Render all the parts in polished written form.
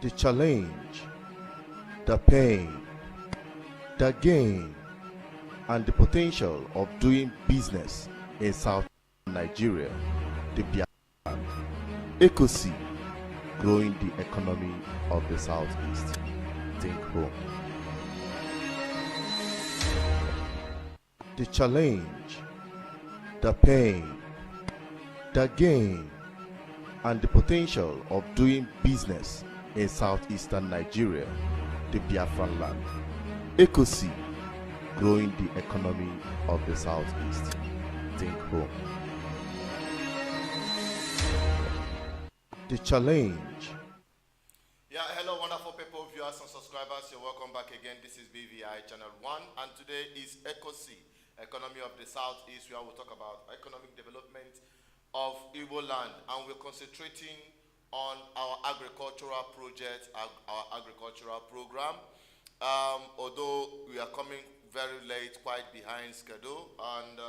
the challenge, the pain, the gain, and the potential of doing business in South Nigeria, the BVI ECOSEA, growing the economy of the Southeast. Think home. The challenge, the pain, the gain, and the potential of doing business in southeastern Nigeria, the Biafran land. ECOSEA, growing the economy of the Southeast. Think home. The challenge. Yeah, hello wonderful people, viewers and subscribers. You're welcome back again. This is BVI Channel 1 and today is ECOSEA, Economy of the Southeast, where we'll talk about economic development of Igbo land, and we're concentrating on our agricultural project, our agricultural program. Although we are coming very late, quite behind schedule, and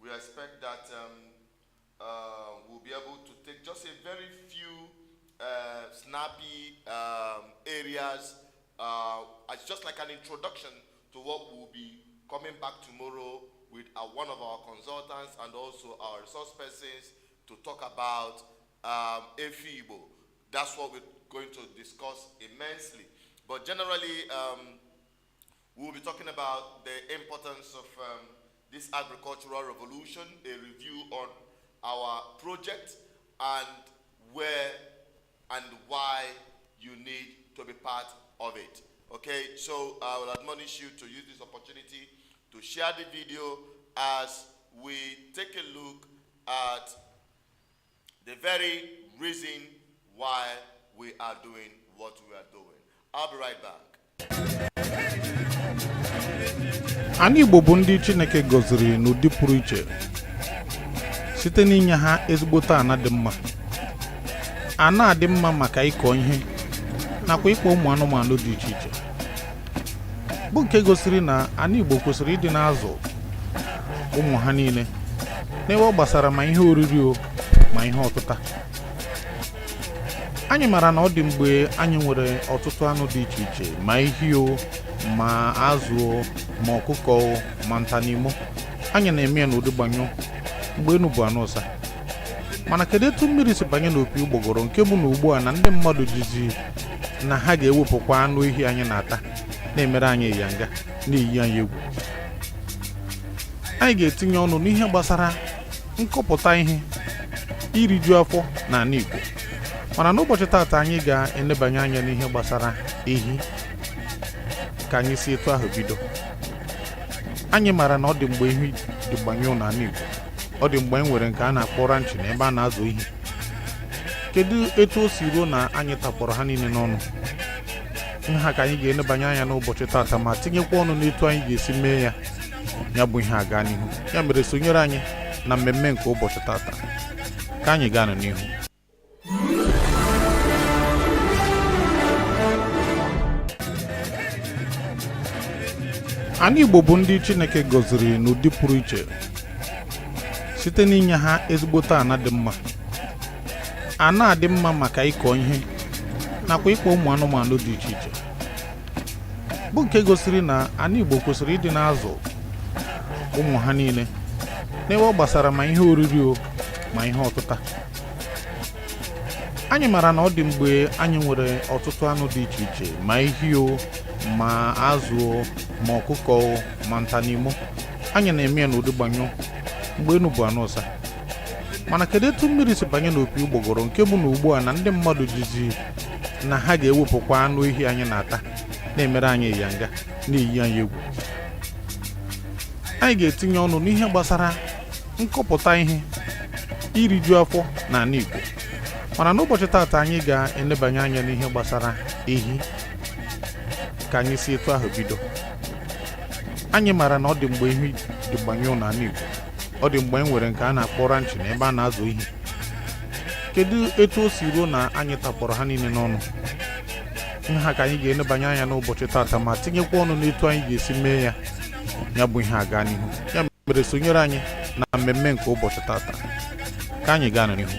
we expect that we'll be able to take just a very few snappy areas. It's just like an introduction to what we'll be coming back tomorrow with one of our consultants and also our resource persons to talk about Igbo. That's what we're going to discuss immensely. But generally, we'll be talking about the importance of this agricultural revolution, a review on our project, and where and why you need to be part of it. Okay, so I will admonish you to use this opportunity to share the video as we take a look at the very reason why we are doing what we are doing. I'll be right back. Anyị Igbo bụ ndị Chineke gọziri n'ụdị pụrụ iche site n'inye ha ezigbote ana dị mma. Ana dị mma maka ịkọ ihe nakwa ịkpọ ụmụ anụmanụ dị iche iche. Bụ nke gosiri na ana Igbo kwesịrị ịdị na-azụ ụmụ ha niile n'ebe ọ gbasara ma ihe oriri ma ihe ọtụta. Anyị mara na ọ dị mgbe anyị nwere ọtụtụ anụ dị iche iche, ma ehi ma azụ ma ọkụkọ ma ntanimo. Anyị na-eme ya n'ụdị gbanyụ mgbe enu bụ anụ ụsa. Mana kedu etu mmiri si banye n'opi ụgbọgọrọ nke bụ na ugbu a na ndị mmadụ jizi na ha ga-ewepụkwa anụ ehi anyị na-ata na-emere anyị ịyanga n'iyi anyị egwu. Anyị ga-etinye ọnụ n'ihe gbasara nkọpụta ihe iriju afọ na ala Igbo. Mana n'ụbọchị taata anyị ga-enebanye anya n'ihe gbasara ehi ka anyị si etu ahụ bido. Anyị mara na ọ dị mgbe ehi dị gbanyụụ n'ala Igbo. Ọ dị mgbe nwere nke a na-akpọ ranch na ebe a na-azụ ehi. Kedu etu o si ruo na anyị tapọrọ ha niile n'ọnụ? Ihe ha ka anyị ga-enebanye anya n'ụbọchị taata ma tinyekwa ọnụ n'etu anyị ga-esi mee ya. Ya bụ ihe aga n'ihu. Ya mere sonyere anyị na mmemme nke ụbọchị taata. Ka anyị gaa n'ihu. Anyị Igbo bụ ndị Chineke gọziri n'ụdị pụrụ iche site n'inye ha ezigbote ana dị mma. Ana dị mma maka ịkọ ihe nakwa ịkpọ ụmụ anụmanụ dị iche iche. Bụ nke gosiri na ana Igbo kwesịrị ịdị na-azụ ụmụ ha niile n'ebe ọ gbasara ma ihe oriri ma ihe ọtụta. Anyị mara na ọ dị mgbe anyị nwere ọtụtụ anụ dị iche iche, ma ehi ma azụ ma ọkụkọ ma ntanimo. Anyị na-eme ya n'ụdị gbanyụ mgbe enu bụ anụ ụsa. Mana kedu etu mmiri si banye n'opi ụgbọgọrọ nke bụ na ugbu a na ndị mmadụ jizi na ha ga-ewepụkwa anụ ehi anyị na-ata na-emere anyị ịyanga n'iyi anyị egwu. Anyị ga-etinye ọnụ n'ihe gbasara nkọpụta ihe iriju afọ na ala Igbo. Mana n'ụbọchị taata anyị ga-enebanye anya n'ihe gbasara ehi ka anyị si etu ahụ bido. Anyị mara na ọ dị mgbe ehi dị gbanyụụ n'ala Igbo. Ọ dị mgbe nwere nke a na-akpọ ranch na ebe a na-azụ ehi. Kedu etu o si ruo na anyị tapọrọ ha niile n'ọnụ? Ihe ha ka anyị ga-enebanye anya n'ụbọchị taata ma tinyekwa ọnụ n'etu anyị ga-esi mee ya. Ya bụ ihe aga n'ihu. Ya mere sonyere anyị na mmemme nke ụbọchị taata. Ka anyị gaa n'ihu.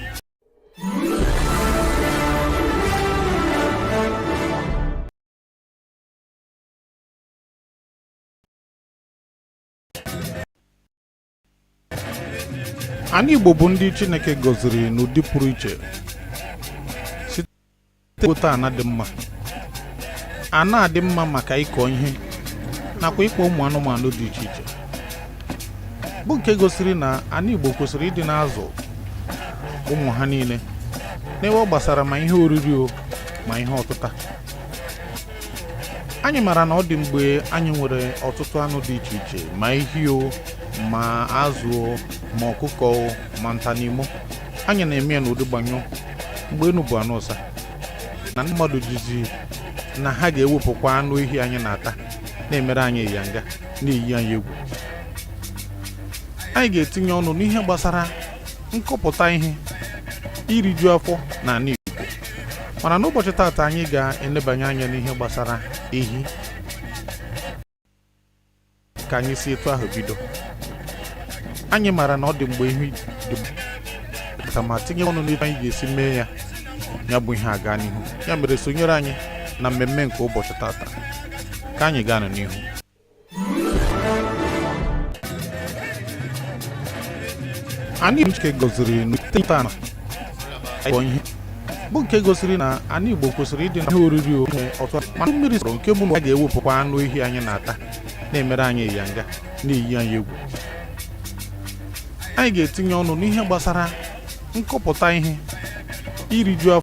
Anyị Igbo bụ ndị Chineke gọziri n'ụdị pụrụ iche site n'ịkpọta ana dị mma. Ana dị mma maka ịkọ ihe nakwa ịkpọ ụmụ anụmanụ dị iche iche, bụ nke gosiri na ana Igbo kwesịrị ịdị na-azụ ụmụ ha niile n'ebe ọ gbasara ma ihe oriri o ma ihe ọtụta. Anyị mara na ọ dị mgbe anyị nwere ọtụtụ anụ dị iche iche, ma ehi o, ma azụ o, ma ọkụkọ o, ma ntanimo. Anyị na-eme ya n'ụdị gbanyụ mgbe enu bụ anụ ụsa, na ndị mmadụ jizi na ha ga-ewepụkwa anụ ehi anyị na-ata, na-emere anyị ịyanga, na-eyi anyị egwu. Anyị ga-etinye ọnụ n'ihe gbasara nkọpụta ihe, iriju afọ na ana Igbo. Mana n'ụbọchị taata anyị ga-enebanye anya n'ihe gbasara ehi, ka anyị si etu ahụ bido. Anyị mara na ọ dị mgbe ehi dị ma tinye ọnụ n'etu anyị ga-esi mee ya, ya bụ ihe aga n'ihu. Ya mere sonyere anyị na mmemme nke ụbọchị taata, ka anyị gaa n'ihu. Anyị Chineke gọziri n'ụta ana ịkọ ihe, bụ nke gosiri na ana Igbo kwesịrị ịdị na ihe oriri ọtụtụ, mana mmiri sọrọ nke bụ na a ga-ewepụkwa anụ ehi anyị na-ata, na-emere anyị ịyanga, na-eyi anyị egwu. Anyị ga-etinye ọnụ n'ihe gbasara nkọpụta ihe, iriju afọ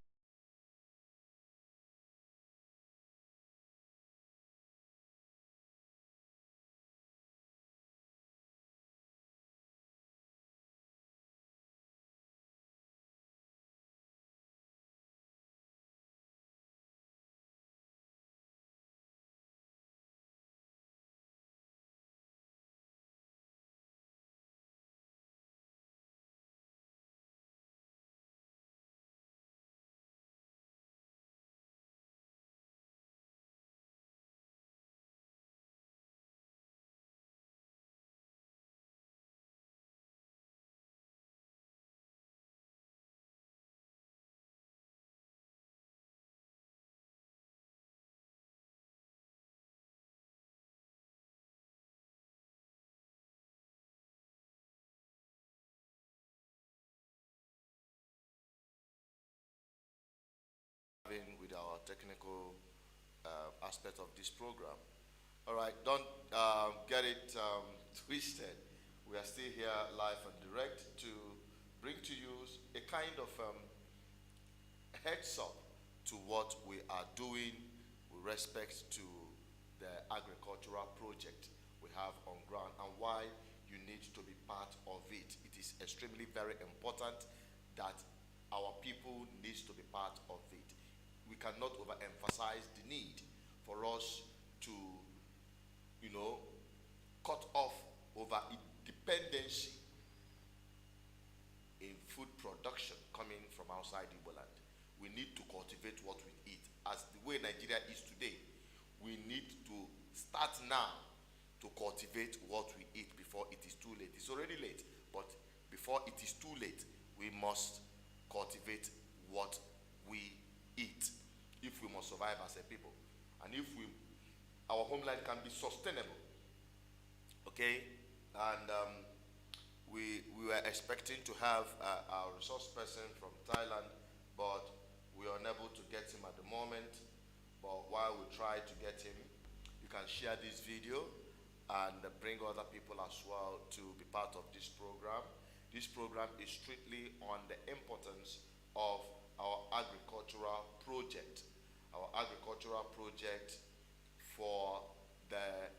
with our technical aspect of this program. All right, don't get it twisted. We are still here live and direct to bring to you a kind of heads up to what we are doing with respect to the agricultural project we have on ground and why you need to be part of it. It is extremely very important that our people needs to be part of it. We cannot overemphasize the need for us to, cut off over dependency in food production coming from outside Igbo land. We need to cultivate what we eat. As the way Nigeria is today, we need to start now to cultivate what we eat before it is too late. It's already late, but before it is too late, we must cultivate what we eat if we must survive as a people, and if our homeland can be sustainable. Okay, and we were expecting to have our resource person from Thailand, but we are unable to get him at the moment. But while we try to get him, you can share this video and bring other people as well to be part of this program. This program is strictly on the importance of our agricultural project. Our agricultural project for the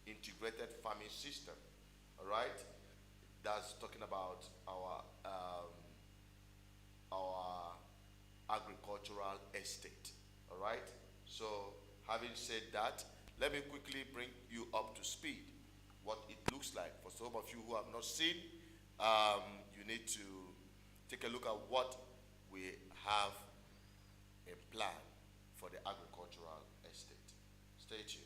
integrated farming system. All right, that's talking about our agricultural estate. All right. So, having said that, let me quickly bring you up to speed what it looks like. For some of you who have not seen, you need to take a look at what we have in plan for the agricultural estate. Stay tuned.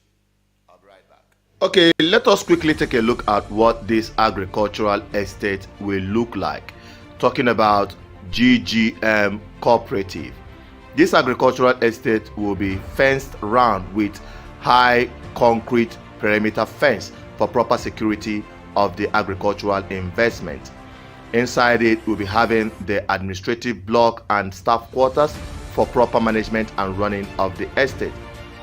I'll be right back. Okay, let us quickly take a look at what this agricultural estate will look like. Talking about GGM Cooperative. This agricultural estate will be fenced round with high concrete perimeter fence for proper security of the agricultural investment. Inside it, we'll be having the administrative block and staff quarters for proper management and running of the estate.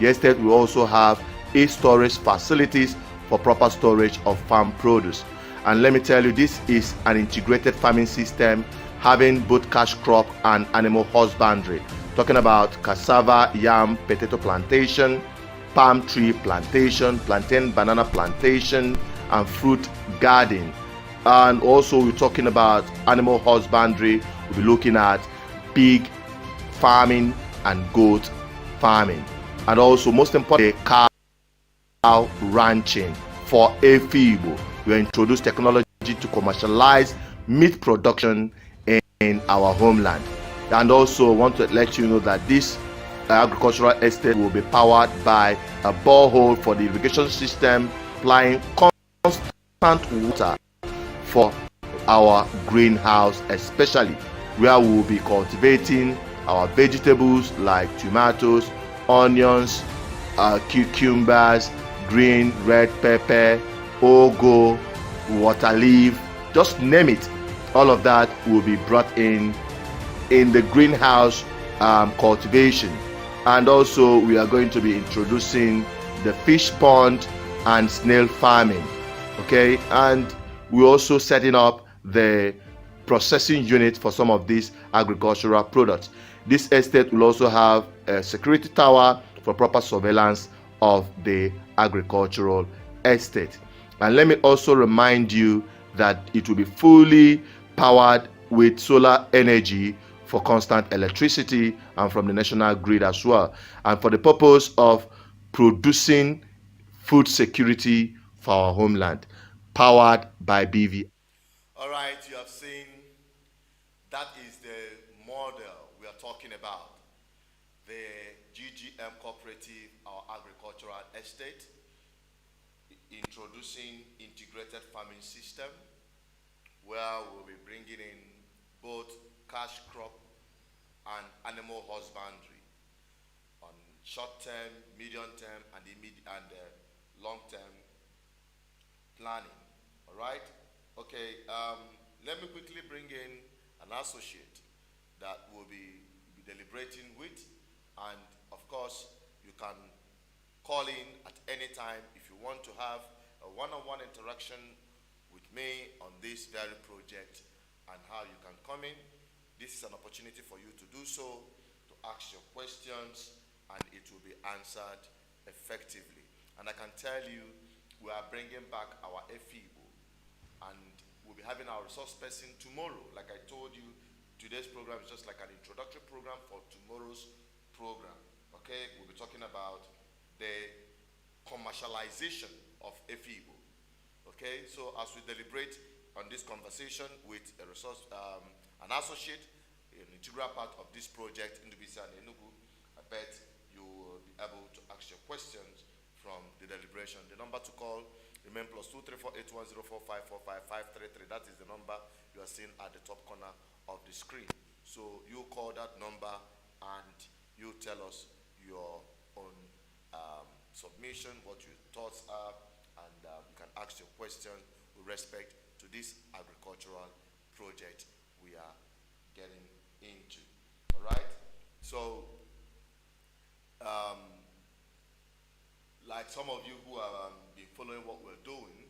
The estate will also have storage facilities for proper storage of farm produce. And let me tell you, this is an integrated farming system having both cash crop and animal husbandry. Talking about cassava, yam, potato plantation, palm tree plantation, plantain, banana plantation, and fruit garden. And also we're talking about animal husbandry. We'll be looking at pig farming and goat farming. And also, most importantly, cow ranching for Igbo. We introduce technology to commercialize meat production in our homeland. And also want to let you know that this agricultural estate will be powered by a borehole for the irrigation system, supplying constant water for our greenhouse, especially where we will be cultivating our vegetables like tomatoes, onions, cucumbers, green, red pepper, ugu, water leaf, just name it. All of that will be brought in the greenhouse cultivation. And also we are going to be introducing the fish pond and snail farming. Okay, and we're also setting up the processing unit for some of these agricultural products. This estate will also have a security tower for proper surveillance of the agricultural estate. And let me also remind you that it will be fully powered with solar energy for constant electricity and from the national grid as well, and for the purpose of producing food security for our homeland, powered by BVI. All right, you have seen that is the model we are talking about. The GGM Cooperative, our agricultural estate, introducing integrated farming system where we'll be bringing in both cash crop and animal husbandry on short-term, medium-term, and long-term planning. All right? Okay, let me quickly bring in an associate that will be deliberating with, and of course, you can call in at any time if you want to have a one-on-one interaction with me on this very project and how you can come in. This is an opportunity for you to do so, to ask your questions, and it will be answered effectively. And I can tell you, we are bringing back our FIBO, and we'll be having our resource person tomorrow. Like I told you, today's program is just like an introductory program for tomorrow's program. Okay, we'll be talking about the commercialization of FIBO. Okay, so as we deliberate on this conversation with a resource, an associate, an integral part of this project in Ndubisi and Enugu, I bet you will be able to ask your questions from the deliberation. The number to call remain +2348104545533. That is the number you are seeing at the top corner of the screen. So you call that number and you tell us your own submission, what your thoughts are, and you can ask your question with respect to this agricultural project we are getting into. All right? So, like some of you who have been following what we're doing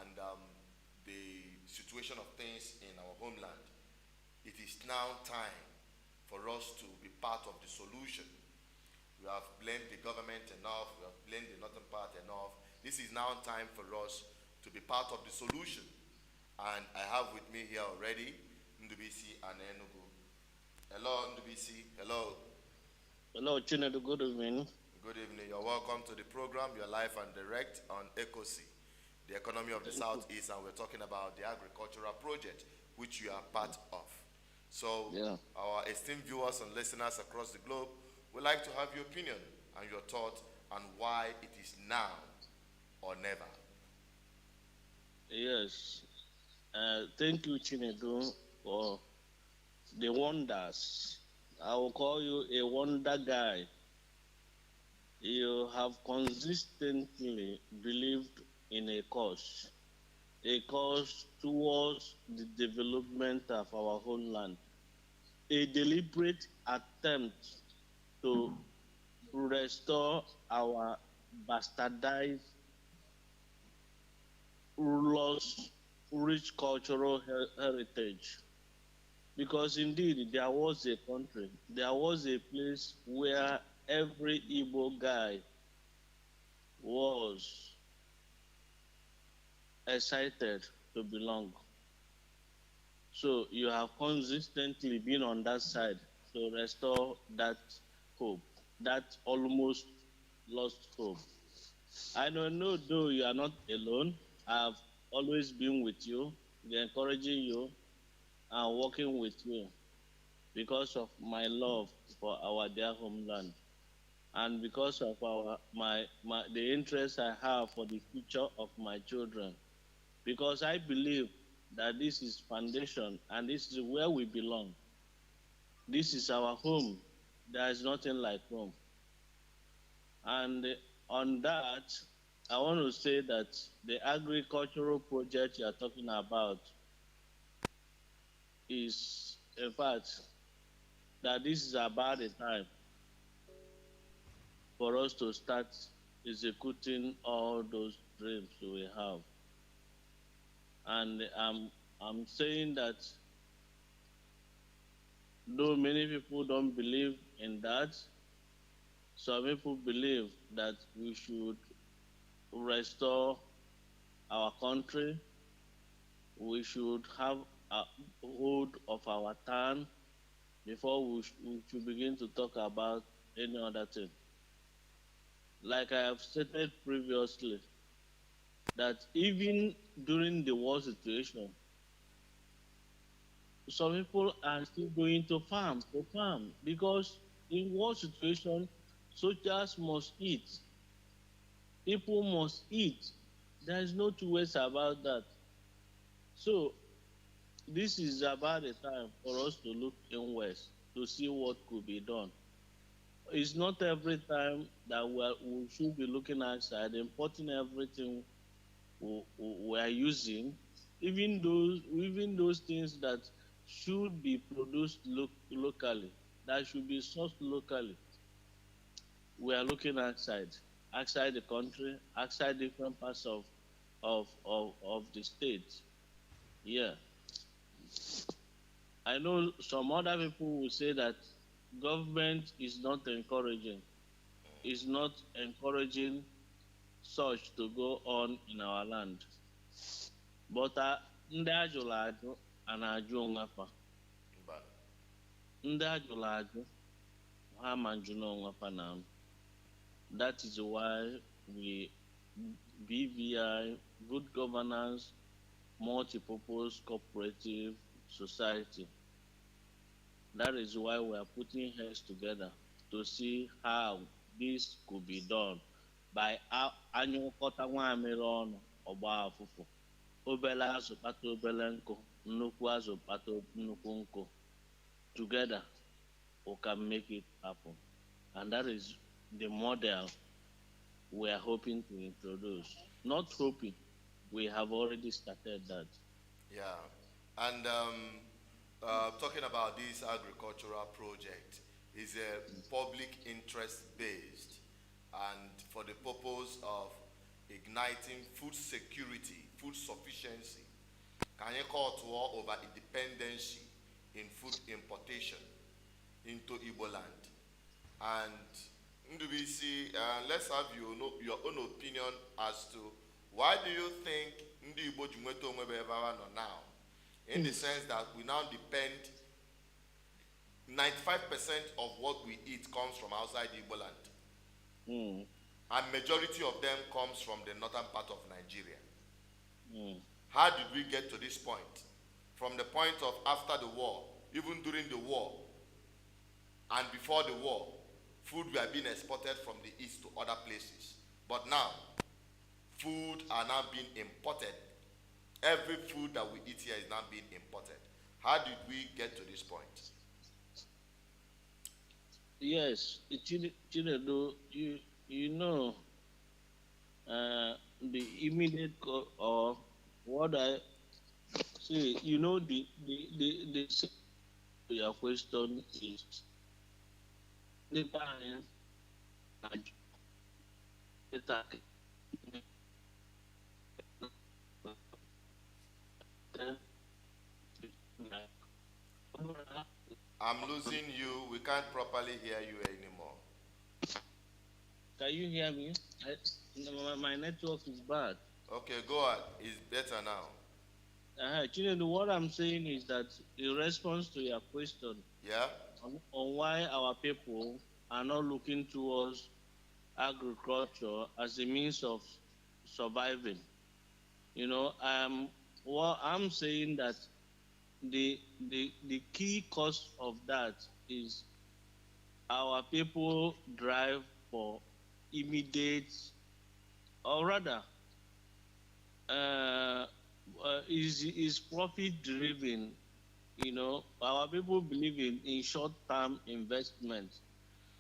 and the situation of things in our homeland, it is now time for us to be part of the solution. We have blamed the government enough, we have blamed the northern part enough. This is now time for us to be part of the solution. And I have with me here already Ndubisi and Enugu. Hello, Ndubisi. Hello. Hello, Chinedu. Good evening. Good evening. You're welcome to the program. You're live and direct on ECOSEA, the economy of the Southeast, and we're talking about the agricultural project, which you are part of. So, our esteemed viewers and listeners across the globe would like to have your opinion and your thought on why it is now or never. Yes. Thank you, Chinedu, for the wonders. I will call you a wonder guy. You have consistently believed in a cause, a cause towards the development of our homeland, a deliberate attempt to restore our bastardized rulers' rich cultural heritage. Because indeed, there was a country, there was a place where every Igbo guy was excited to belong. So you have consistently been on that side to restore that hope, that almost lost hope. I don't know, though you are not alone. I've always been with you, encouraging you, and working with you because of my love for our dear homeland, and because of the interest I have for the future of my children. Because I believe that this is foundation and this is where we belong. This is our home. There is nothing like home. And on that, I want to say that the agricultural project you are talking about is, in fact, that this is about the time for us to start executing all those dreams we have. And I'm saying that though many people don't believe in that, some people believe that we should restore our country, we should have a hold of our town before we should begin to talk about any other thing. Like I have stated previously, that even during the war situation, some people are still going to farm, because in war situation, soldiers must eat. People must eat. There is no two ways about that. So this is about the time for us to look inwards to see what could be done. It's not every time that we should be looking outside, importing everything we are using, even those things that should be produced locally, that should be sourced locally. We are looking outside the country, outside different parts of the state. Yeah. I know some other people will say that government is not encouraging such to go on in our land. But ndị ajụrụ ajụ a na-ajụ onwe fa. Ndị ajụrụ ajụ ha ma njụ n'onwe fa na. That is why we BVI, Good Governance, Multipurpose Cooperative Society. That is why we are putting heads together to see how this could be done by annual kọta nwamịrị ọnụ ọgba afụfụ. Obele azụ kpata obele nkụ, nnukwu azụ kpata nnukwu nkụ. Together, we can make it happen. And that is the model we are hoping to introduce. Not hoping, we have already started that. Yeah, and talking about this agricultural project is a public interest based, and for the purpose of igniting food security, food sufficiency, can you call to war over independency in food importation into Igbo land? And NDBC, let's have your own opinion as to why do you think Ndi Igbo Jumweto Mwebevara now? In the sense that we now depend, 95% of what we eat comes from outside Igbo land. And majority of them comes from the northern part of Nigeria. How did we get to this point? From the point of after the war, even during the war, and before the war, food were being exported from the east to other places. But now, food are now being imported. Every food that we eat here is now being imported. How did we get to this point? Yes, Chinedu, you know, the immediate or what I see, you know, the your question is the time I'm losing you. We can't properly hear you anymore. Can you hear me? My network is bad. Okay, go on. It's better now. Chinedu, what I'm saying is that in response to your question Yeah? on why our people are not looking towards agriculture as a means of surviving, you know, what I'm saying that the key cause of that is our people drive for immediate, or rather, is profit driven. You know, our people believe in short-term investment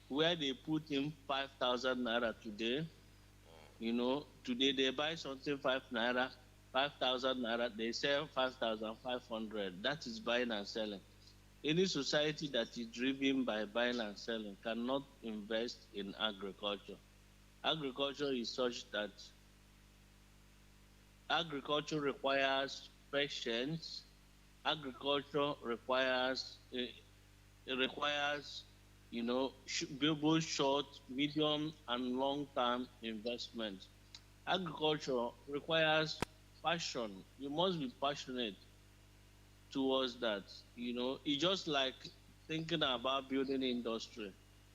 where they put in 5,000 naira today. You know, today they buy something 5 naira, 5,000 naira, they sell 5,500. That is buying and selling. Any society that is driven by buying and selling cannot invest in agriculture. Agriculture is such that agriculture requires patience. Agriculture requires you know, both short, medium, and long-term investment. Agriculture requires passion. You must be passionate towards that. You know, it's just like thinking about building industry.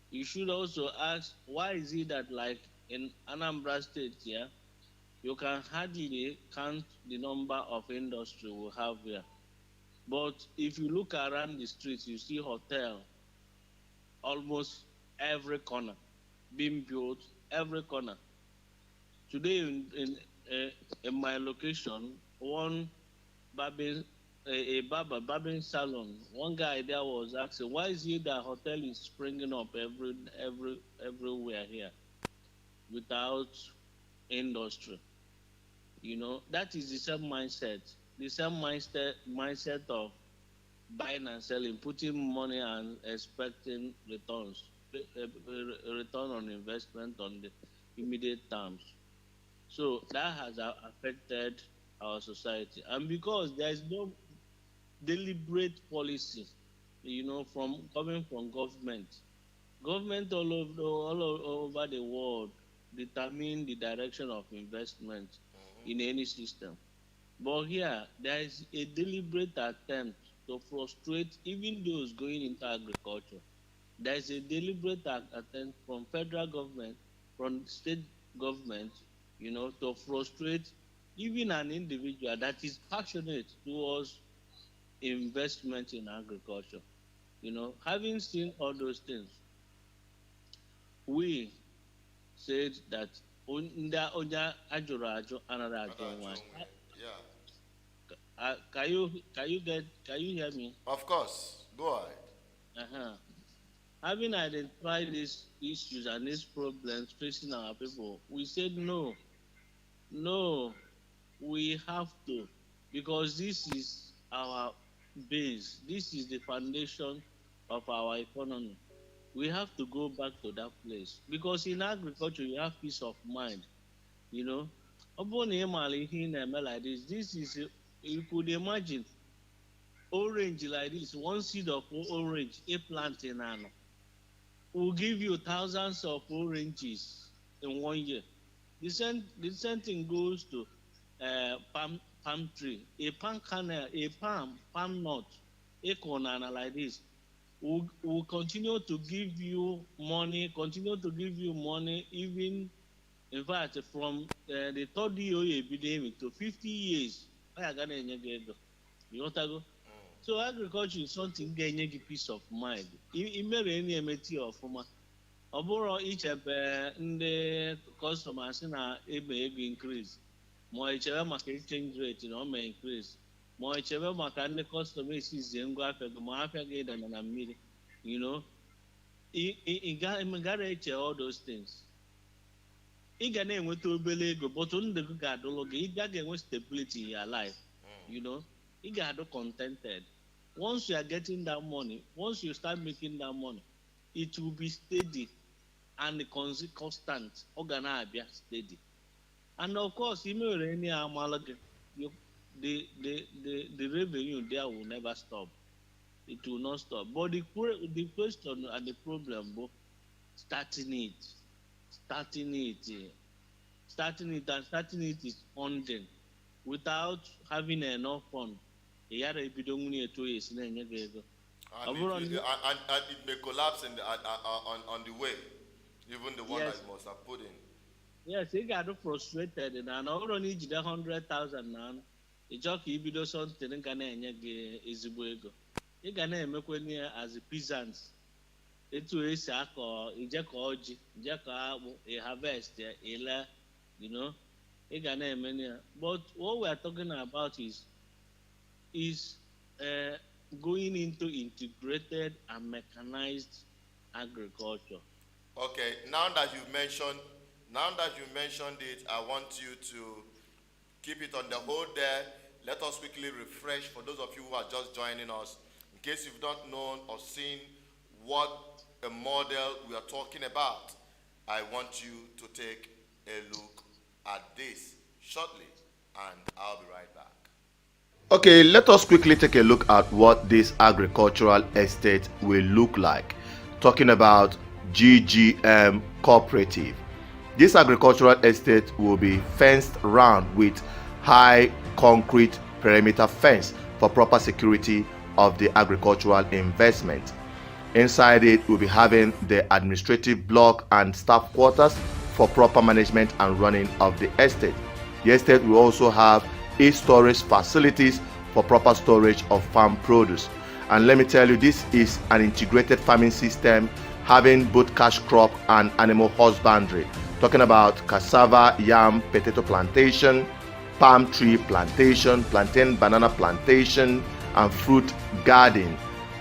You should also ask, why is it that, like in Anambra State, yeah, you can hardly count the number of industry we have here. But if you look around the streets, you see hotel almost every corner being built, every corner. Today in my location, one barbing a barber barbing salon. One guy there was asking, why is it that hotel is springing up everywhere here without industry? You know, that is the same mindset. The same mindset of buying and selling, putting money and expecting returns, return on investment on the immediate terms. So that has affected our society, and because there is no deliberate policy, you know, from coming from government all over the world determine the direction of investment in any system. But here, there is a deliberate attempt to frustrate even those going into agriculture. There is a deliberate attempt from federal government, from state government, you know, to frustrate even an individual that is passionate towards investment in agriculture. You know, having seen all those things, we said that onye ajụrụ ajụ anaghị ajụ nwaanyị. Yeah. Can you hear me? Of course. Go ahead. Uh-huh. Having identified these issues and these problems facing our people, we said no, we have to, because this is our base, this is the foundation of our economy. We have to go back to that place because in agriculture you have peace of mind. You know, like this is you could imagine orange like this, one seed of orange, a plant in an will give you thousands of oranges in 1 year. The same thing goes to palm tree, a palm kernel, a palm nut, acorn and like this. Will continue to give you money, even in fact from the third year epidemic to 50 years. You want to go? So agriculture is something ga-enye gị peace of mind. Imere na emeti ọfụma. Ọ bụrụ ichebe ndị customers na ebe ego increase, ma ichebe maka exchange rate na ọ ma increase, ma ichebe maka ndị customers izie ngwa afịa gị ma afịa gị ịdana na mmiri, you know, ị gara eche all those things. ị ga na-enweta obere ego but ndụ gị ga-adụlụ gị ị gaghị enwe stability in your life. You know, ị ga-adụ contented. Once you are getting that money, once you start making that money, it will be steady and constant. Ọ ga na-abịa steady. And of course, ime were any amala gị, the revenue there will never stop. It will not stop. But the question and the problem, bro, starting it and starting it is funding. Without having enough fund, and it may collapse on the way, even the one yes. that you must have put in. Yes, he got frustrated, and I don't need 100,000 now. A jockey video something and can is you can make when as a peasants. It's a sack or a jackoji, a harvest, you know, a Ghanaian. But what we are talking about is going into integrated and mechanized agriculture. Okay, now that you mentioned it, I want you to keep it on the hold there. Let us quickly refresh for those of you who are just joining us. In case you've not known or seen what a model we are talking about, I want you to take a look at this shortly, and I'll be right back. Okay, let us quickly take a look at what this agricultural estate will look like. Talking about GGM Cooperative. This agricultural estate will be fenced round with high concrete perimeter fence for proper security of the agricultural investment. Inside it, we'll be having the administrative block and staff quarters for proper management and running of the estate. The estate will also have storage facilities for proper storage of farm produce. And let me tell you, this is an integrated farming system having both cash crop and animal husbandry. Talking about cassava, yam, potato plantation, palm tree plantation, plantain, banana plantation, and fruit garden.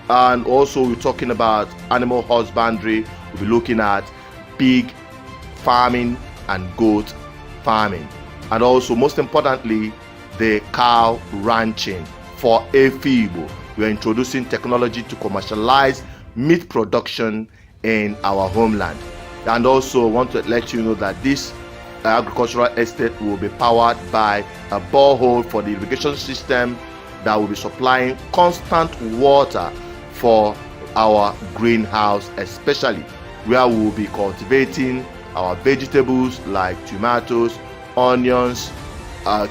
And also we're talking about animal husbandry. We'll be looking at pig farming and goat farming. And also, most importantly, the cow ranching for Igbo. We are introducing technology to commercialize meat production in our homeland. And also want to let you know that this agricultural estate will be powered by a borehole for the irrigation system that will be supplying constant water for our greenhouse, especially where we will be cultivating our vegetables like tomatoes, onions,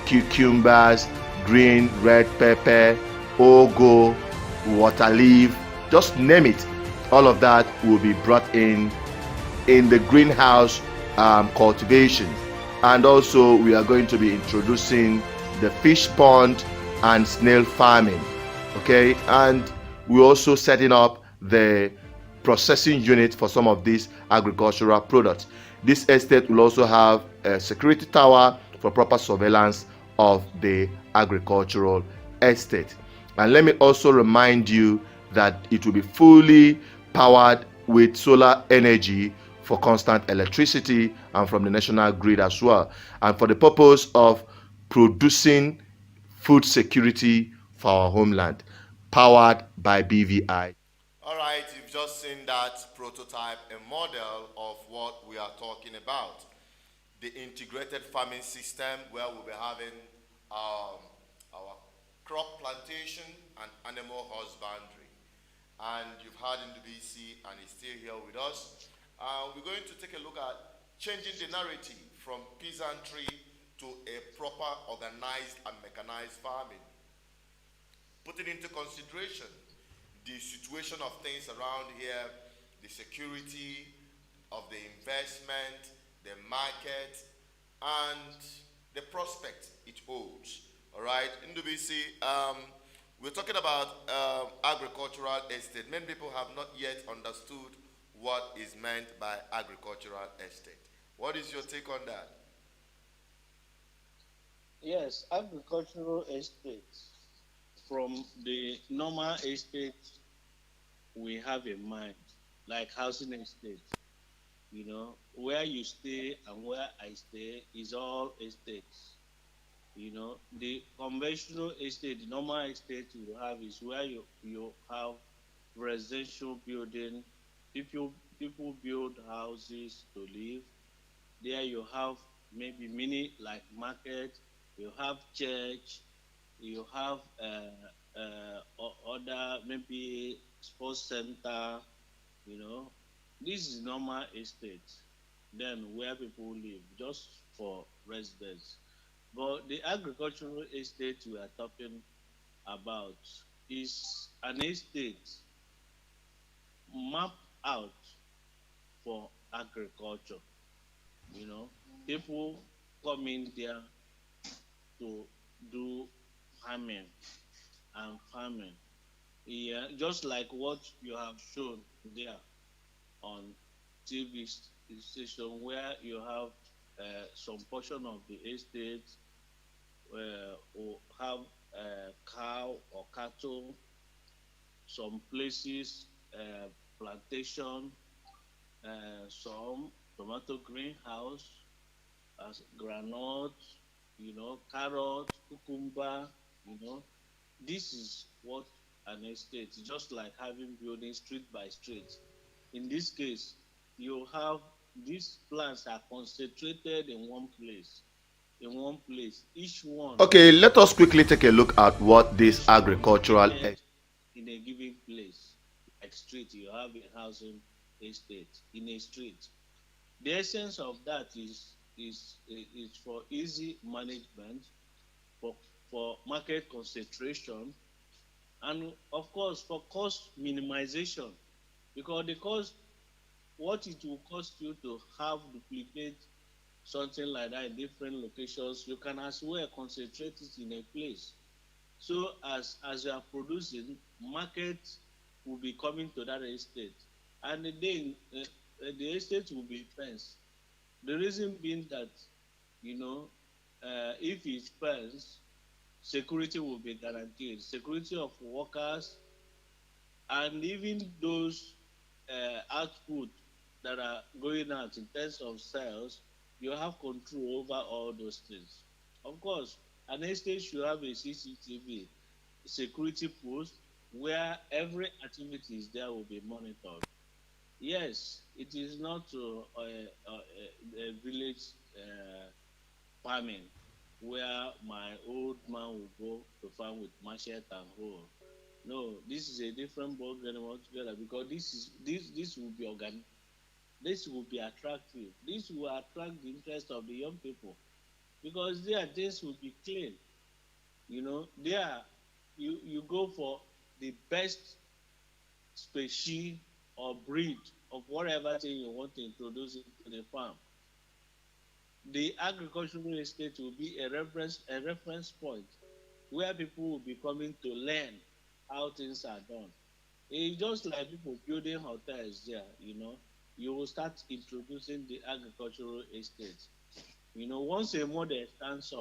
cucumbers, green, red pepper, ugu, water leaf, just name it. All of that will be brought in the greenhouse cultivation. And also we are going to be introducing the fish pond and snail farming. Okay, and we're also setting up the processing unit for some of these agricultural products. This estate will also have a security tower for proper surveillance of the agricultural estate. And let me also remind you that it will be fully powered with solar energy for constant electricity and from the national grid as well, and for the purpose of producing food security for our homeland, powered by BVI. All right, you've just seen that prototype, a model of what we are talking about. The integrated farming system, where we'll be having our crop plantation and animal husbandry. And you've heard in the BC, and he's still here with us. We're going to take a look at changing the narrative from peasantry to a proper organized and mechanized farming. Putting into consideration the situation of things around here, the security of the investment, the market, and the prospect it holds. All right, in the BC, we're talking about agricultural estate. Many people have not yet understood what is meant by agricultural estate. What is your take on that? Yes, agricultural estates, from the normal estate we have in mind, like housing estates, Where you stay and where I stay is all estates. The conventional estate, the normal estate you have is where you have residential building. People build houses to live. There you have maybe mini like market, you have church, you have other maybe sports center. You know, this is normal estate. Then where people live just for residence. But the agricultural estate we are talking about is an estate mapped out for agriculture. You know, people come in there to do farming and farming. Yeah, just like what you have shown there on TV station, where you have some portion of the estate will have cow or cattle, some places plantation, some tomato greenhouse, as granite, carrot, cucumber, you know. This is what an estate, just like having buildings street by street. In this case, you have these plants are concentrated in one place. In one place, each one Okay, let us quickly take a look at what this is agricultural. located in a given place. Like street, you have a housing estate in a street. The essence of that is for easy management, for market concentration, and of course for cost minimization, because the cost, what it will cost you to have duplicate something like that in different locations, you can as well concentrate it in a place. So as you are producing, market will be coming to that estate, and then the estate will be fenced. The reason being that, if it's fenced, security will be guaranteed. Security of workers, and even those output that are going out in terms of sales, you have control over all those things. Of course, an estate should have a CCTV security post where every activity is there will be monitored. Yes, it is not a village farming where my old man will go to farm with machete and hoe. No, this is a different ball game altogether, because this will be organic. This will be attractive. This will attract the interest of the young people, because their things will be clean. There you go for the best species or breed of whatever thing you want to introduce into the farm. The agricultural estate will be a reference point where people will be coming to learn how things are done. It's just like people building hotels there. You will start introducing the agricultural estate. Once a model stands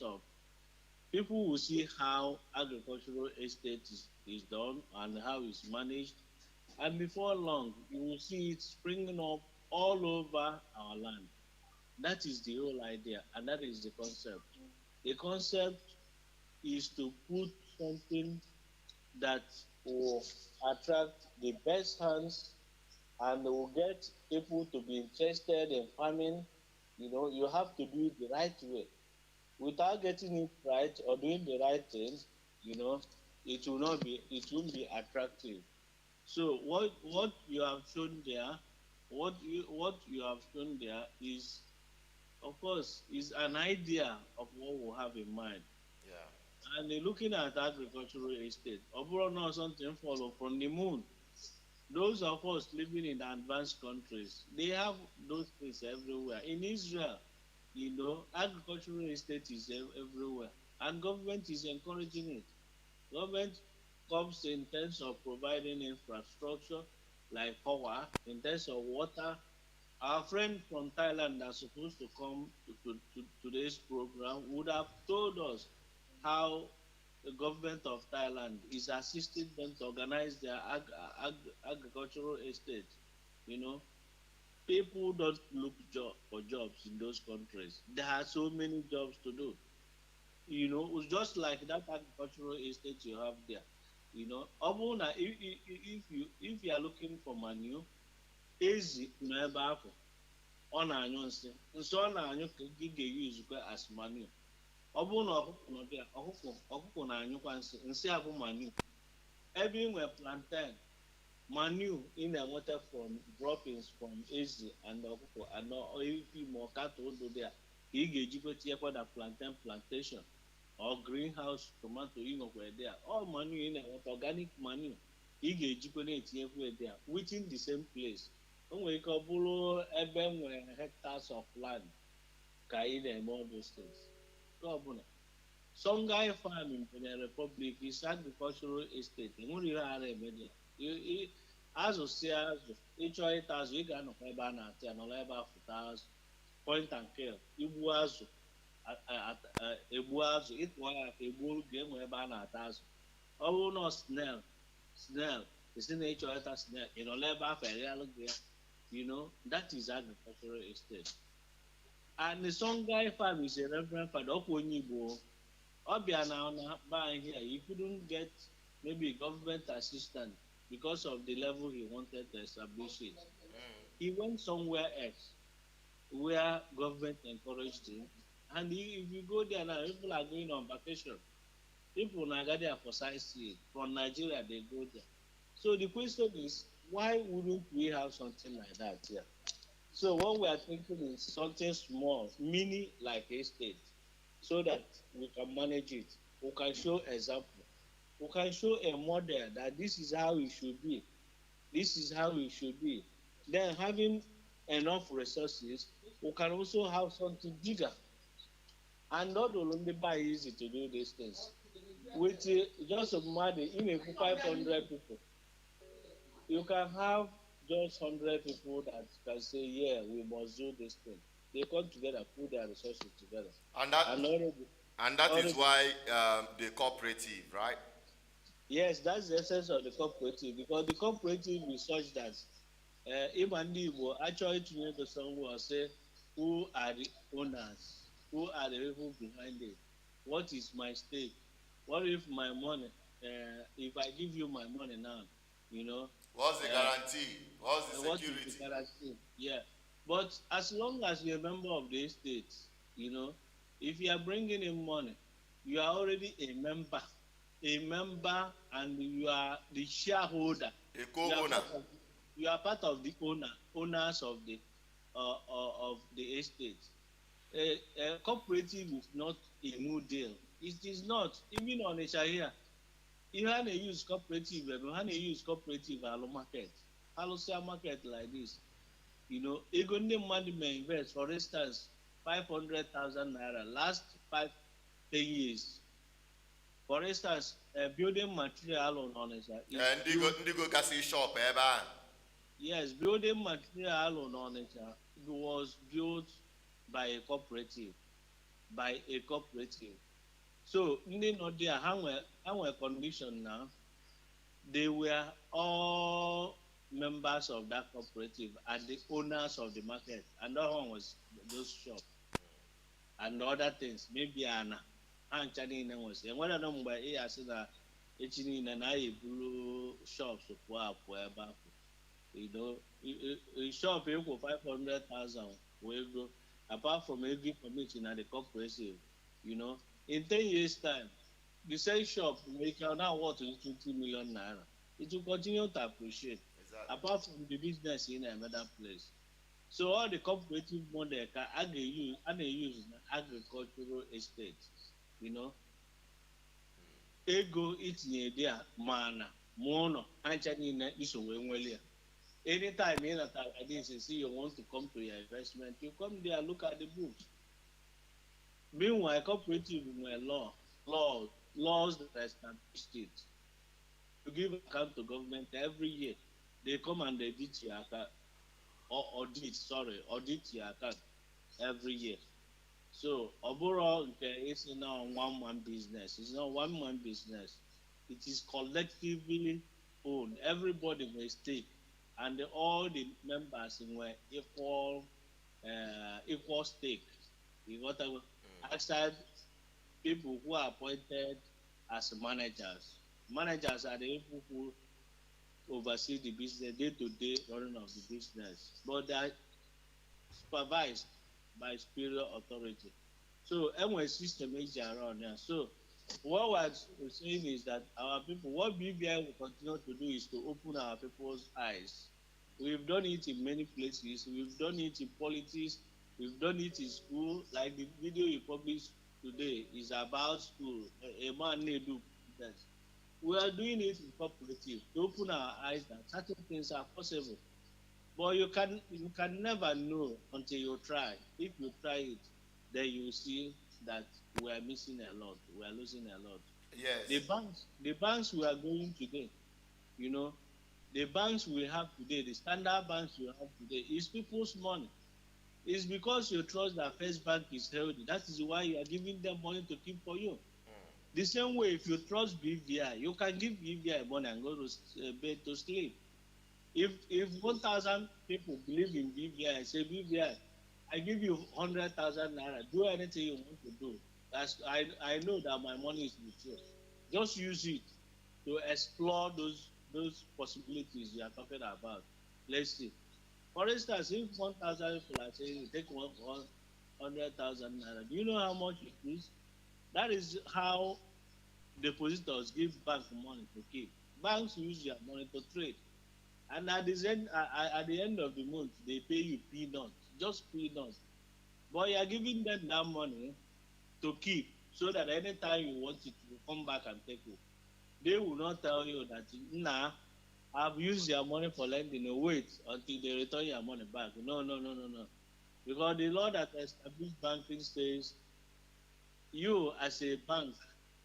up, people will see how agricultural estate is done and how it's managed. And before long, you will see it springing up all over our land. That is the whole idea, and that is the concept. The concept is to put something that will attract the best hands and will get people to be interested in farming. You have to do it the right way. Without getting it right or doing the right things, it won't be attractive. So what you have shown there, what you have shown there is, of course, is an idea of what we have in mind. Yeah. And looking at agricultural estate, overall not something follow from the moon. Those of us living in advanced countries, they have those things everywhere. In Israel, agricultural estate is everywhere, and government is encouraging it. Government comes in terms of providing infrastructure like power, in terms of water. Our friend from Thailand that's supposed to come to today's program would have told us how the government of Thailand is assisting them to organize their agricultural estate. You know, people don't look for jobs in those countries. There are so many jobs to do. You know, it's just like that agricultural estate you have there. You know, Obuna, if you are looking for manure, easy never ọ na-anyụ nsị nsị ọ na-anyụ ka ị ga-eyuzukwa as manure. Ọ bụrụ na ọkụkọ nọ dị ọkụkọ na-anyụkwa nsị nsị a bụ manure. Ebe ị nwere plantain, manure ị na-enweta from droppings from ezi and ọkụkọ and efi ma cattle dị there ka ị ga-ejikwa tinyekwa na plantain plantation or greenhouse tomato ị nwekwara there. All manure ị na-enweta organic manure ị ga-ejikwa na-etinyekwa there within the same place. O nwere ike ọ bụrụ ebe nwere hectares of land ka ị na-eme all those things. Nke ọbụla Songhai farm in Benin Republic is agricultural estate. Enwere ihe ara eme dị azụ si azụ ịchọọ ịta azụ ị ga-anọkwa ebe a na-ata ya nọrọ ebe afụta azụ point and kill igbu azụ egbu azụ ịtụọ ya ka egbuo ga-enwe ebe a na-ata azụ. Ọ bụrụ na snail isi na ịchọọ ịta snail ị nọrọ ebe afọ erialụ gị ya. You know, that is agricultural estate. And the Songhai farm is a reverend father. Obia now here, he couldn't get maybe government assistance because of the level he wanted to establish it. He went somewhere else where government encouraged him. And if you go there now, people are going on vacation. People are there for sightseeing. From Nigeria, they go there. So the question is, why wouldn't we have something like that here? So what we are thinking is something small, mini like a state, so that we can manage it. We can show example. We can show a model that this is how it should be. This is how it should be. Then having enough resources, we can also have something bigger. And not only by easy to do these things. With just a money, even 500 people. You can have just 100 people that can say, yeah, we must do this thing. They come together, put their resources together. And that is why the cooperative, right? Yes, that's the essence of the cooperative, because the cooperative is such that even Igbo actually to the song will say, who are the owners? Who are the people behind it? What is my stake? What if my money, if I give you my money now, you know, what's the guarantee? What's the security? What is the guarantee? Yeah. But as long as you're a member of the estate, you know, if you are bringing in money, you are already a member, and you are the shareholder. A co-owner. You are part of the owners of the estate. A cooperative is not a new deal. It is not. Even on a Shahia, you have to use cooperative, you have to use cooperative market. Halosia market like this. You know, Egonde money may invest, for instance, 500,000 naira last 10 years. For instance, building material on it. And Ndigo Kasi shop, yes, building material on it was built by a cooperative. So, they not there, how condition now? They were all members of that cooperative and the owners of the market, and that one was those shops and other things. Maybe Anna and Chanina was, and one of them by A. Asina, Echin and I blue shops of wherever. You know, a shop equal 500,000 will go apart from every committee and the cooperative, you know. In 10 years' time, the same shop will now worth 20 million naira. It will continue to appreciate, exactly, apart from the business in another place. So all the cooperative model can use agricultural estate, you know. Ego itinye there, mana, mono, anchani na iso. Anytime in like this, you see you want to come to your investment, you come there, look at the books. Meanwhile, cooperative laws that established it. To give account to government every year, they come and audit your account, audit your account every year. So overall, it's not one-man business. It's not one-man business. It is collectively owned. Everybody may stake and all the members were equal stake in whatever, outside people who are appointed as managers. Managers are the people who oversee the business, day-to-day running of the business, but they are supervised by superior authority. So MY system is around here. So what we're saying is that our people, what BVI will continue to do is to open our people's eyes. We've done it in many places. We've done it in politics. We've done it in school. Like the video you published today is about school. A man need to do that. We are doing it in cooperative to open our eyes that certain things are possible. But you can never know until you try. If you try it, then you see that we are missing a lot. We are losing a lot. Yes. The banks we are going today, you know, the banks we have today, the standard banks we have today, is people's money. It's because you trust that First Bank is healthy. That is why you are giving them money to keep for you. The same way, if you trust BVI, you can give BVI money and go to bed to sleep. If 1,000 people believe in BVI, I say, BVI, I give you 100,000 naira. Do anything you want to do. I know that my money is with you. Just use it to explore those possibilities you are talking about. Let's see. For instance, if 1,000 people are saying you take 100,000 naira, do you know how much it is? That is how depositors give bank money to keep. Banks use their money to trade. And at the end of the month, they pay you peanuts, just peanuts. But you are giving them that money to keep so that anytime you want it, you come back and take it. They will not tell you that, nah, I've used your money for lending. Wait until they return your money back. No. Because the law that established banking says you as a bank,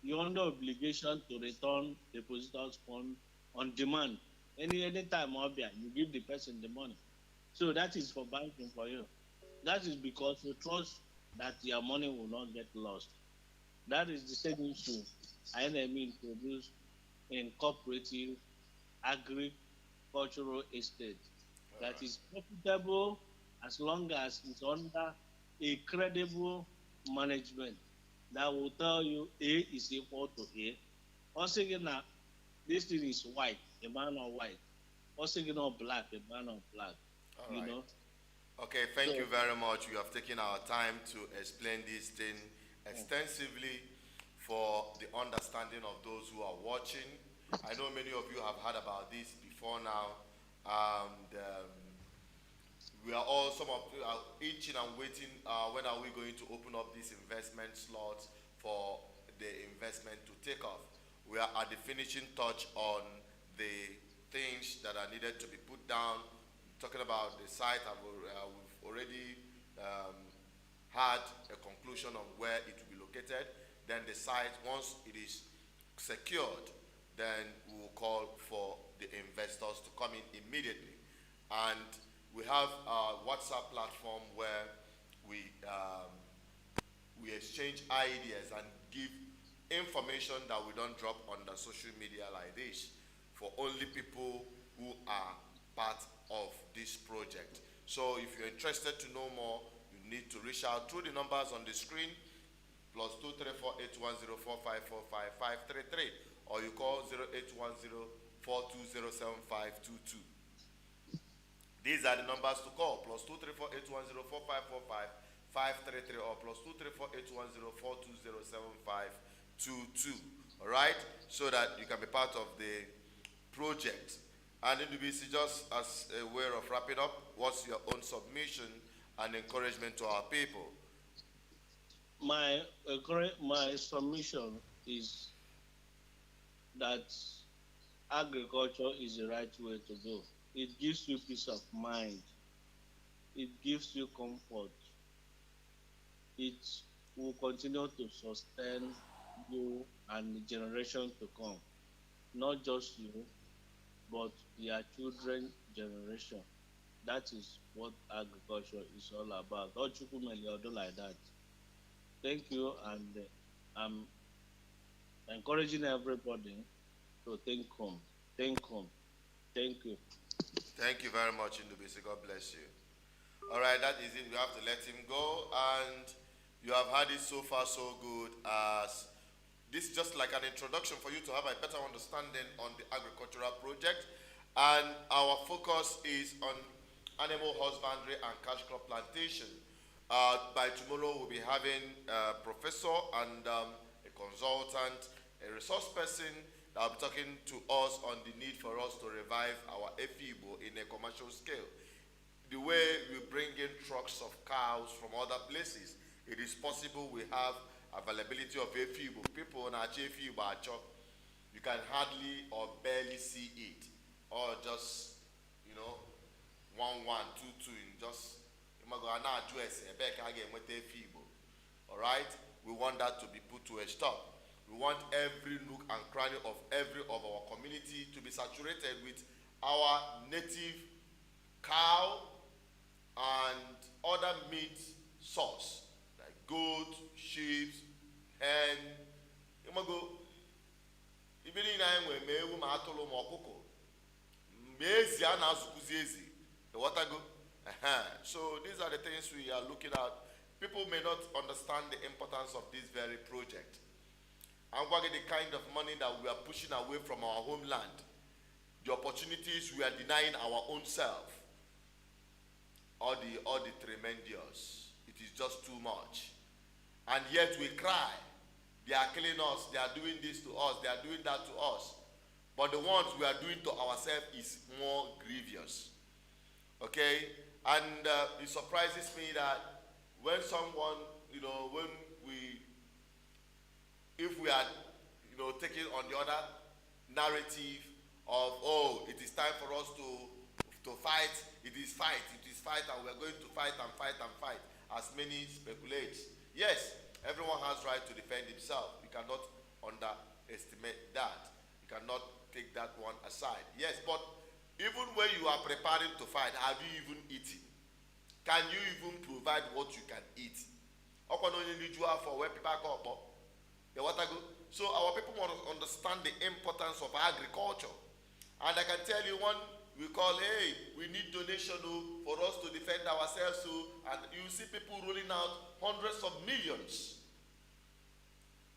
you're under obligation to return depositors' fund on demand. Any time out there, you give the person the money. So that is for banking for you. That is because you trust that your money will not get lost. That is the same issue INME introduced in cooperative agricultural estate. That is profitable as long as it's under a credible management that will tell you A is equal to A. Also, now, this thing is white, a man or white. Also, black, a man or black. All you right. know. Okay, thank you very much. You have taken our time to explain this thing extensively for the understanding of those who are watching. I know many of you have heard about this before now. We are all, some of you are itching and waiting, when are we going to open up these investment slots for the investment to take off. We are at the finishing touch on the things that are needed to be put down. Talking about the site, we've already had a conclusion on where it will be located. Then the site, once it is secured, then we will call for the investors to come in immediately. And we have a WhatsApp platform where we exchange ideas and give information that we don't drop on the social media like this for only people who are part of this project. So if you're interested to know more, you need to reach out through the numbers on the screen, +2348104545533, or you call 0810-420-7522. These are the numbers to call, +2348104545533 or +2348104207522. All right, so that you can be part of the project. And NDBC, just as a way of wrapping up, what's your own submission and encouragement to our people? My submission is that agriculture is the right way to go. It gives you peace of mind. It gives you comfort. It will continue to sustain you and the generation to come. Not just you, but your children's generation. That is what agriculture is all about. Don't do like that. Thank you, and I'm encouraging everybody to think home. Think home. Thank you. Thank you very much, Indubisi. God bless you. All right, that is it. We have to let him go. And you have had it so far so good as this is just like an introduction for you to have a better understanding on the agricultural project. And our focus is on animal husbandry and cash crop plantation. By tomorrow, we'll be having a professor and a consultant, a resource person that will be talking to us on the need for us to revive our FIBO in a commercial scale. The way we bring in trucks of cows from other places, it is possible we have availability of FIBO. People on our FIBO, you can hardly or barely see it, or just, you know, 1 1 2 2 in just all right. We want that to be put to a stop. We want every nook and cranny of every of our community to be saturated with our native cow and other meat source like goat, sheep, hen. So these are the things we are looking at. People may not understand the importance of this very project. And what the kind of money that we are pushing away from our homeland, the opportunities we are denying our own self, all the tremendous. It is just too much. And yet we cry. They are killing us, they are doing this to us, they are doing that to us. But the ones we are doing to ourselves is more grievous. Okay? And it surprises me that when someone, you know, if we are, you know, taking on the other narrative of, oh, it is time for us to fight, it is fight, and we're going to fight and fight and fight, as many speculate. Yes, everyone has right to defend himself. You cannot underestimate that. You cannot take that one aside. Yes, but even when you are preparing to fight, have you even eaten? Can you even provide what you can eat? For where people go. So our people want to understand the importance of agriculture. And I can tell you one, we call, hey, we need donation for us to defend ourselves. And you see people rolling out hundreds of millions.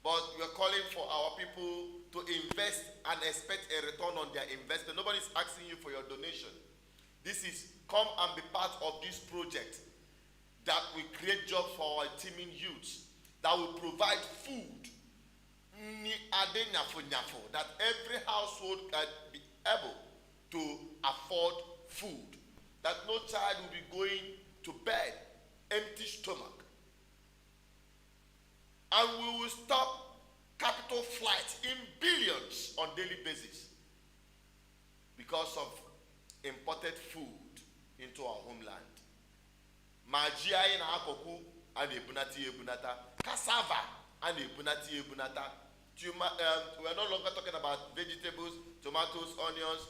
But we are calling for our people to invest and expect a return on their investment. Nobody's asking you for your donation. This is come and be part of this project that will create jobs for our teeming youths, that will provide food, that every household can be able to afford food, that no child will be going to bed empty stomach. And we will stop capital flights in billions on daily basis because of imported food into our homeland. Majia in akoku and ebunata, cassava and ebunata. We are no longer talking about vegetables, tomatoes, onions,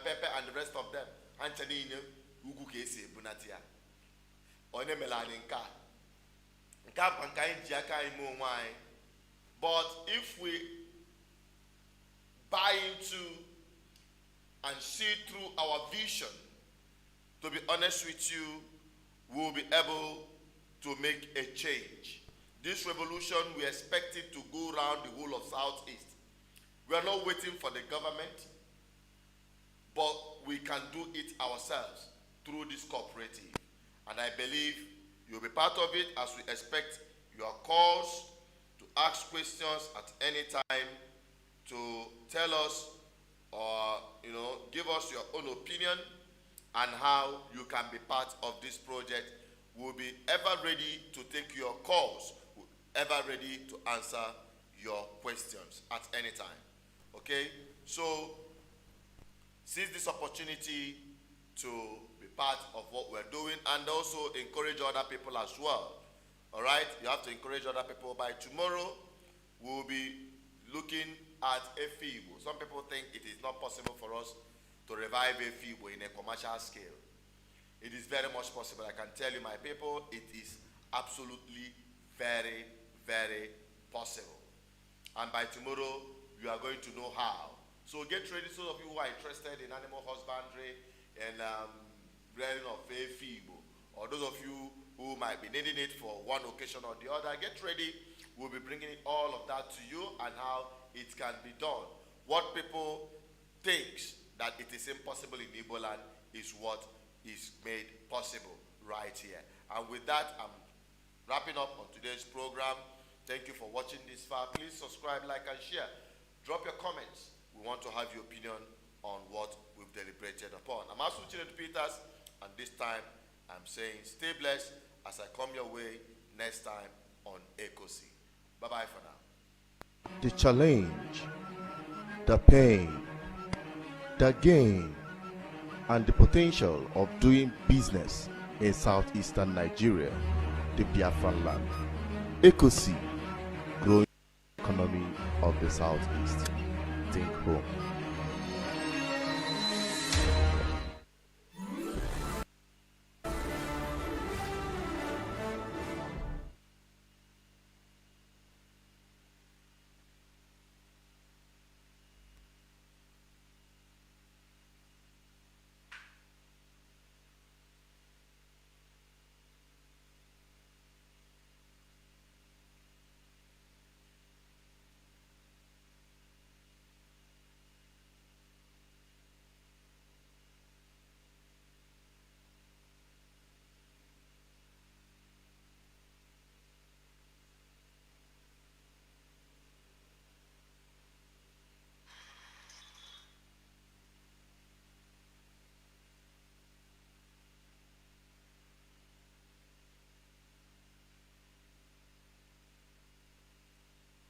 pepper, and the rest of them. Antonino, ugu kese ebunatia. One melaninka. But if we buy into and see through our vision, to be honest with you, we'll be able to make a change. This revolution, we expect it to go around the whole of Southeast. We are not waiting for the government, but we can do it ourselves through this cooperative. And I believe you'll be part of it, as we expect your calls to ask questions at any time, to tell us or, you know, give us your own opinion and how you can be part of this project. We'll be ever ready to take your calls, ever ready to answer your questions at any time. Okay? So, seize this opportunity to be part of what we're doing and also encourage other people as well. All right? You have to encourage other people. By tomorrow, we'll be looking at FIBO. Some people think it is not possible for us to revive FIBO in a commercial scale. It is very much possible. I can tell you, my people, it is absolutely very, very possible. And by tomorrow, you are going to know how. So get ready, those of you who are interested in animal husbandry, and rearing of Igbo, or those of you who might be needing it for one occasion or the other, get ready. We'll be bringing all of that to you and how it can be done. What people think that it is impossible in Igbo land is what is made possible right here. And with that, I'm wrapping up on today's program. Thank you for watching this far. Please subscribe, like, and share. Drop your comments. We want to have your opinion on what we've deliberated upon. I'm Asuzu Chinedu, and this time I'm saying stay blessed as I come your way next time on ECOSEA. Bye-bye for now. The challenge, the pain, the gain, and the potential of doing business in southeastern Nigeria, the Biafran land. ECOSEA, growing economy of the southeast. Think home.